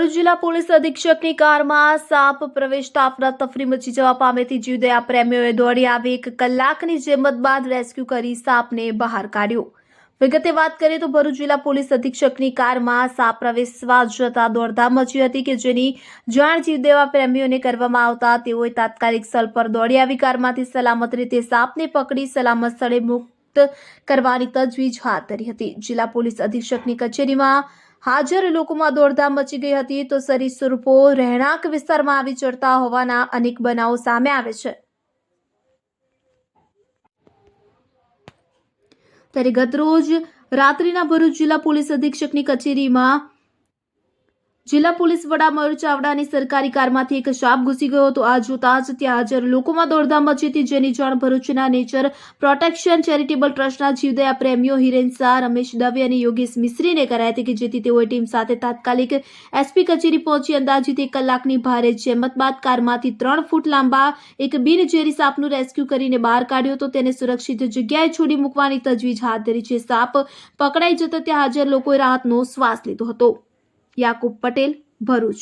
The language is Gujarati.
ભરૂચ જિલ્લા પોલીસ અધિક્ષકની કારમાં સાપ પ્રવેશતા અફરાતફરી મચી જવા પામેથી જીવદયા પ્રેમીઓએ દોડી આવી 1 કલાકની જહેમત બાદ રેસ્ક્યુ કરી સાપને બહાર કાઢ્યો। વિગતે વાત કરીએ તો ભરૂચ જિલ્લા પોલીસ અધિક્ષકની કારમાં સાપ પ્રવેશવા જતા દોડધામ મચી હતી કે જેની જાણ જીવદયા પ્રેમીઓને કરવામાં આવતા તેઓએ તાત્કાલિક સ્થળ પર દોડી આવી કારમાંથી સલામત રીતે સાપને પકડી સલામત સ્થળે મુક્ત કરવાની તજવીજ હાથ ધરી હતી। જિલ્લા પોલીસ અધિક્ષકની કચેરીમાં હાજર લોકોમાં દોડધામ મચી ગઈ હતી તો સરીસૃપો રહેણાંક વિસ્તારમાં આવી ચડતા હોવાના અનેક બનાવો સામે આવે છે। ત્યારે ગતરોજ રાત્રિના ભરૂચ જિલ્લા પોલીસ અધિક્ષકની કચેરીમાં જિલ્લા પોલીસ વડા મયુર ચાવડાની સરકારી કારમાંથી એક સાપ ઘૂસી ગયો હતો। આ જોતા જ ત્યાં હાજર લોકોમાં દોડધામ મચી હતી, જેની જાણ ભરૂચના નેચર પ્રોટેક્શન ચેરિટેબલ ટ્રસ્ટના જીવદયા પ્રેમીઓ હિરેન શાહ, રમેશ દવે અને યોગેશ મિસ્ત્રીને કરાઈ હતી કે જેથી તેઓએ ટીમ સાથે તાત્કાલિક એસપી કચેરી પહોંચી અંદાજિત 1 કલાકની ભારે જહેમત બાદ કારમાંથી 3 ફૂટ લાંબા એક બિનઝેરી સાપનું રેસ્ક્યુ કરીને બહાર કાઢ્યો હતો। તેને સુરક્ષિત જગ્યાએ છોડી મૂકવાની તજવીજ હાથ ધરી છે। સાપ પકડાઈ જતા ત્યાં હાજર લોકોએ રાહતનો શ્વાસ લીધો હતો। યાકુબ પટેલ, ભરૂચ।